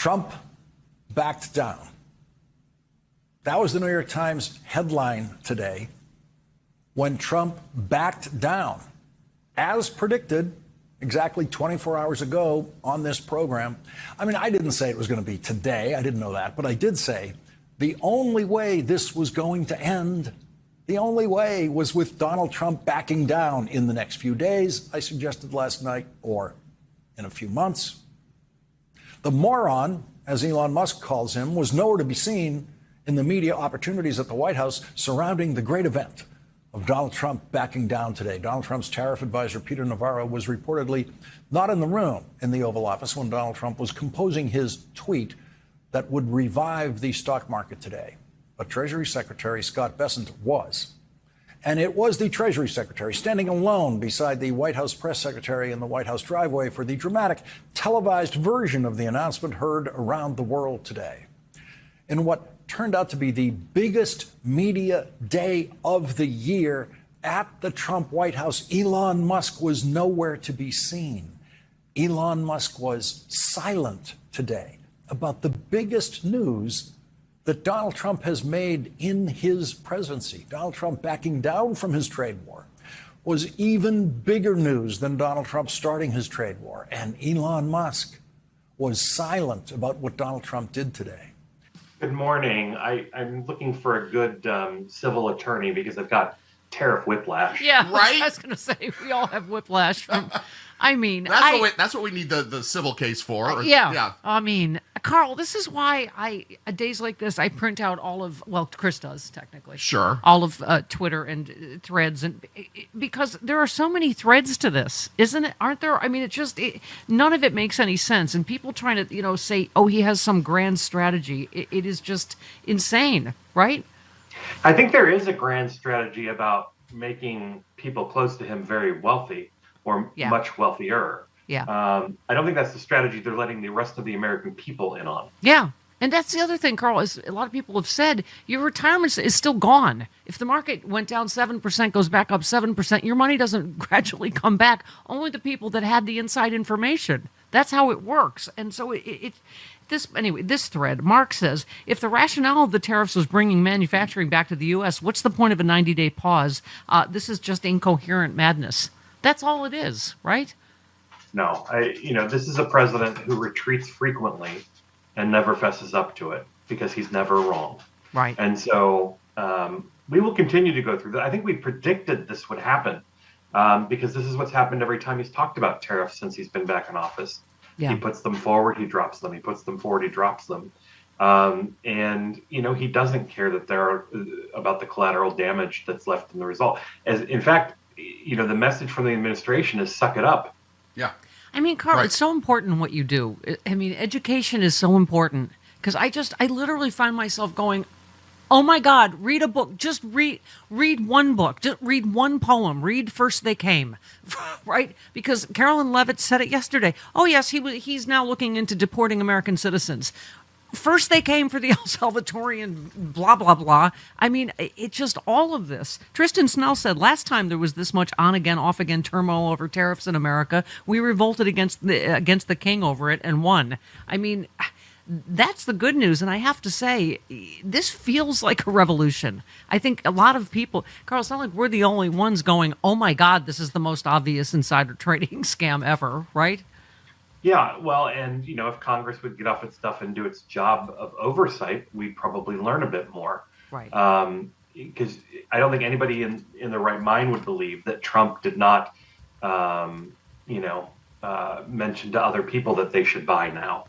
Trump backed down. That was the New York Times headline today. When Trump backed down, as predicted exactly 24 hours ago on this program. I mean, I didn't say it was going to be today. I didn't know that. But I did say the only way this was going to end, the only way was with Donald Trump backing down in the next few days, I suggested last night, or in a few months. The moron, as Elon Musk calls him, was nowhere to be seen in the media opportunities at the White House surrounding the great event of Donald Trump backing down today. Donald Trump's tariff advisor, Peter Navarro, was reportedly not in the room in the Oval Office when Donald Trump was composing his tweet that would revive the stock market today. But Treasury Secretary Scott Bessent was. And it was the Treasury Secretary standing alone beside the White House press secretary in the White House driveway for the dramatic televised version of the announcement heard around the world today. In what turned out to be the biggest media day of the year at the Trump White House, Elon Musk was nowhere to be seen. Elon Musk was silent today about the biggest news that Donald Trump has made in his presidency. Donald Trump backing down from his trade war was even bigger news than Donald Trump starting his trade war. And Elon Musk was silent about what Donald Trump did today. Good morning. I'm looking for a good civil attorney because I've got tariff whiplash. Yeah, right? I was going to say, we all have whiplash. That's what we need the civil case for. Yeah. I mean, Carl, this is why days like this, I print out all of, well, Chris does technically. Sure. All of Twitter and threads, and because there are so many threads to this, isn't it? Aren't there? I mean, none of it makes any sense. And people trying to, say, oh, he has some grand strategy. It is just insane, right? I think there is a grand strategy about making people close to him very wealthy or much wealthier. Yeah. I don't think that's the strategy they're letting the rest of the American people in on. Yeah. And that's the other thing, Carl, is a lot of people have said your retirement is still gone. If the market went down 7%, goes back up 7%, your money doesn't gradually come back. Only the people that had the inside information. That's how it works. And so this thread, Mark says, if the rationale of the tariffs was bringing manufacturing back to the U.S., what's the point of a 90-day pause? This is just incoherent madness. That's all it is, right? No, this is a president who retreats frequently and never fesses up to it because he's never wrong. Right. And so we will continue to go through that. I think we predicted this would happen because this is what's happened every time he's talked about tariffs since he's been back in office. Yeah. He puts them forward, he drops them. He puts them forward, he drops them. And he doesn't care that they're about the collateral damage that's left in the result. In fact, the message from the administration is suck it up. Yeah. I mean, Carl, It's so important what you do. I mean, education is so important because I literally find myself going, oh my God, read a book. Just read one book. Just read one poem. Read First They Came, right? Because Carolyn Levitt said it yesterday. Oh yes, he's now looking into deporting American citizens. First they came for the El Salvadorian blah, blah, blah. I mean, it's just all of this. Tristan Snell said last time there was this much on-again, off-again turmoil over tariffs in America, we revolted against the king over it and won. I mean, that's the good news. And I have to say, this feels like a revolution. I think a lot of people, Carl, it's not like we're the only ones going, oh my God, this is the most obvious insider trading scam ever, right? Yeah, well, and, if Congress would get off its stuff and do its job of oversight, we'd probably learn a bit more. Right. Because I don't think anybody in their right mind would believe that Trump did not, mention to other people that they should buy now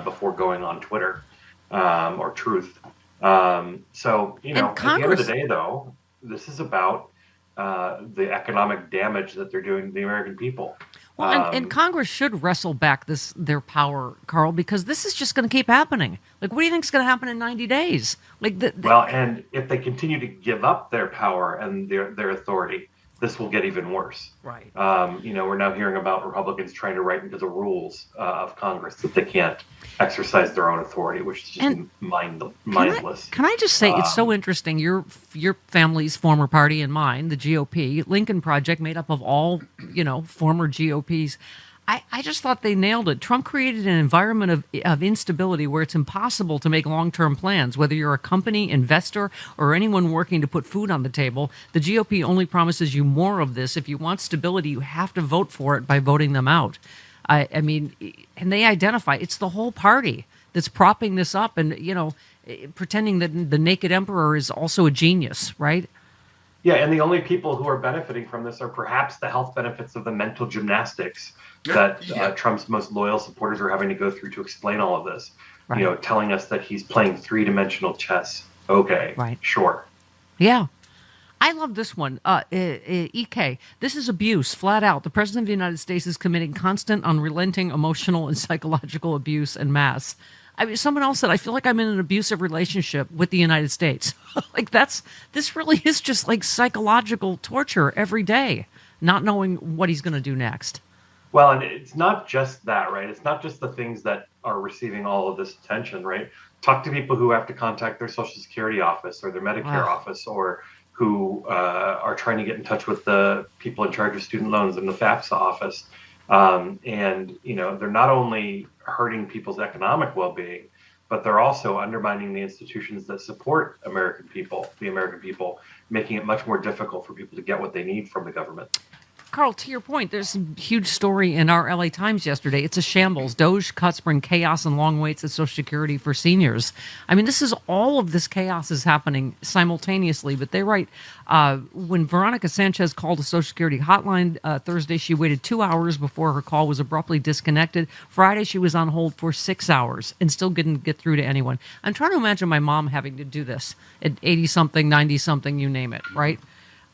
before going on Twitter or Truth. So, at the end of the day, though, this is about the economic damage that they're doing to the American people. Well, and Congress should wrestle back their power, Carl, because this is just going to keep happening. Like, what do you think is going to happen in 90 days? And if they continue to give up their power and their authority, this will get even worse. Right. We're now hearing about Republicans trying to write into the rules of Congress that they can't exercise their own authority, which is just mindless. Can I just say, it's so interesting. Your family's former party and mine, the GOP, Lincoln Project, made up of all, former GOPs. I just thought they nailed it. Trump created an environment of instability where it's impossible to make long-term plans. Whether you're a company, investor, or anyone working to put food on the table, the GOP only promises you more of this. If you want stability, you have to vote for it by voting them out. I mean, and they identify it's the whole party that's propping this up and, pretending that the naked emperor is also a genius, right? Yeah, and the only people who are benefiting from this are perhaps the health benefits of the mental gymnastics that Trump's most loyal supporters are having to go through to explain all of this. Right. Telling us that he's playing three-dimensional chess. Okay, right. Sure. Yeah. I love this one. EK, this is abuse, flat out. The President of the United States is committing constant, unrelenting emotional and psychological abuse en masse. I mean, someone else said, I feel like I'm in an abusive relationship with the United States. This really is just like psychological torture every day, not knowing what he's going to do next. Well, and it's not just that, right? It's not just the things that are receiving all of this attention, right? Talk to people who have to contact their Social Security office or their Medicare office, or who are trying to get in touch with the people in charge of student loans in the FAFSA office. And they're not only hurting people's economic well-being, but they're also undermining the institutions that support the American people, making it much more difficult for people to get what they need from the government. Carl, to your point, there's a huge story in our LA Times yesterday. It's a shambles. Doge cuts bring chaos and long waits at Social Security for seniors. I mean, all of this chaos is happening simultaneously, but they write, when Veronica Sanchez called a Social Security hotline Thursday, she waited 2 hours before her call was abruptly disconnected. Friday, she was on hold for 6 hours and still didn't get through to anyone. I'm trying to imagine my mom having to do this at 80-something, 90-something, you name it, right?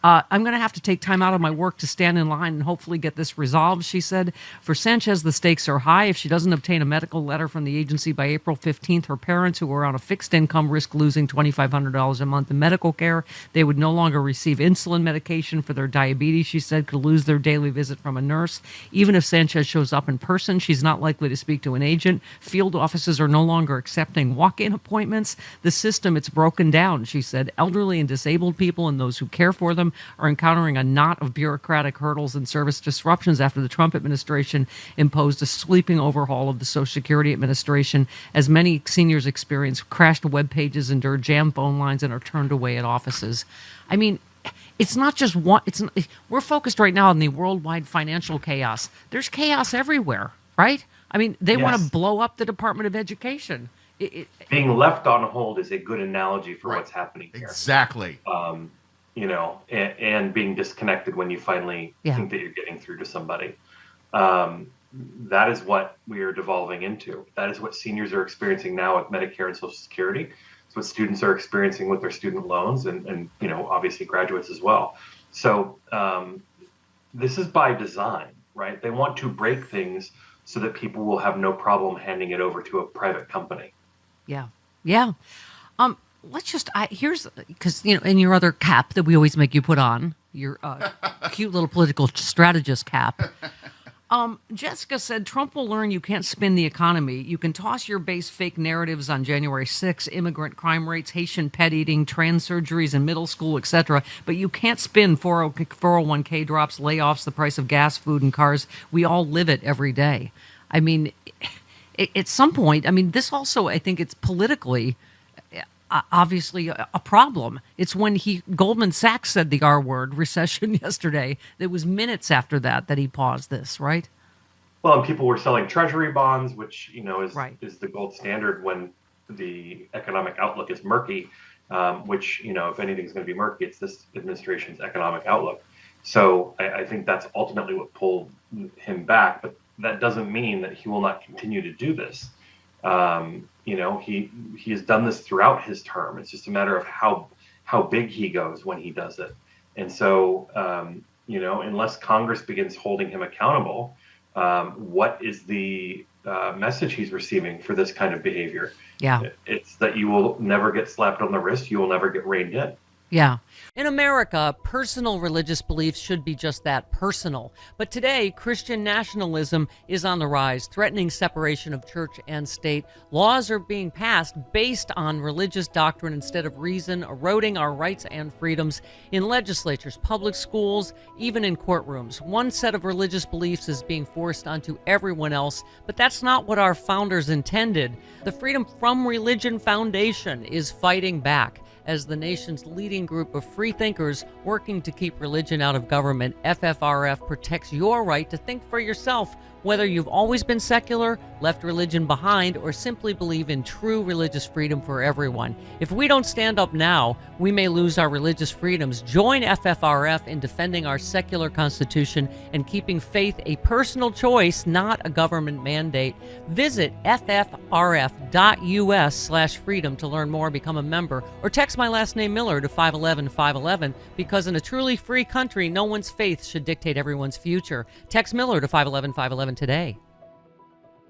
I'm going to have to take time out of my work to stand in line and hopefully get this resolved, she said. For Sanchez, the stakes are high. If she doesn't obtain a medical letter from the agency by April 15th, her parents, who are on a fixed income, risk losing $2,500 a month in medical care. They would no longer receive insulin medication for their diabetes, she said, could lose their daily visit from a nurse. Even if Sanchez shows up in person, she's not likely to speak to an agent. Field offices are no longer accepting walk-in appointments. The system, it's broken down, she said. Elderly and disabled people and those who care for them are encountering a knot of bureaucratic hurdles and service disruptions after the Trump administration imposed a sweeping overhaul of the Social Security Administration, as many seniors experience crashed web pages, endure jammed phone lines, and are turned away at offices. I mean, it's not just one. We're focused right now on the worldwide financial chaos. There's chaos everywhere, right? I mean, they want to blow up the Department of Education. Being left on hold is a good analogy for what's happening here. Exactly. And being disconnected when you finally think that you're getting through to somebody. That is what we are devolving into. That is what seniors are experiencing now with Medicare and Social Security. It's what students are experiencing with their student loans and obviously graduates as well. So this is by design, right? They want to break things so that people will have no problem handing it over to a private company. Yeah. Yeah. Let's just, because, in your other cap that we always make you put on, your cute little political strategist cap, Jessica said, Trump will learn you can't spin the economy. You can toss your base fake narratives on January 6th, immigrant crime rates, Haitian pet eating, trans surgeries in middle school, etc. But you can't spin 401k drops, layoffs, the price of gas, food, and cars. We all live it every day. I mean, at some point, this also, I think it's politically obviously a problem. It's when Goldman Sachs said the R word, recession, yesterday. It was minutes after that he paused this, right? Well, and people were selling treasury bonds, which, is the gold standard when the economic outlook is murky, which, if anything's going to be murky, it's this administration's economic outlook. So I think that's ultimately what pulled him back, but that doesn't mean that he will not continue to do this. He has done this throughout his term. It's just a matter of how big he goes when he does it. And so, unless Congress begins holding him accountable, what is the message he's receiving for this kind of behavior? Yeah, it's that you will never get slapped on the wrist. You will never get reined in. Yeah. In America, personal religious beliefs should be just that, personal. But today, Christian nationalism is on the rise, threatening separation of church and state. Laws are being passed based on religious doctrine instead of reason, eroding our rights and freedoms in legislatures, public schools, even in courtrooms. One set of religious beliefs is being forced onto everyone else, but that's not what our founders intended. The Freedom from Religion Foundation is fighting back as the nation's leading group of free thinkers working to keep religion out of government. FFRF protects your right to think for yourself, whether you've always been secular, left religion behind, or simply believe in true religious freedom for everyone. If we don't stand up now, we may lose our religious freedoms. Join FFRF in defending our secular constitution and keeping faith a personal choice, not a government mandate. Visit ffrf.us/freedom to learn more, become a member, or text my last name Miller to 511-511, because in a truly free country, no one's faith should dictate everyone's future. Text Miller to 511-511 today.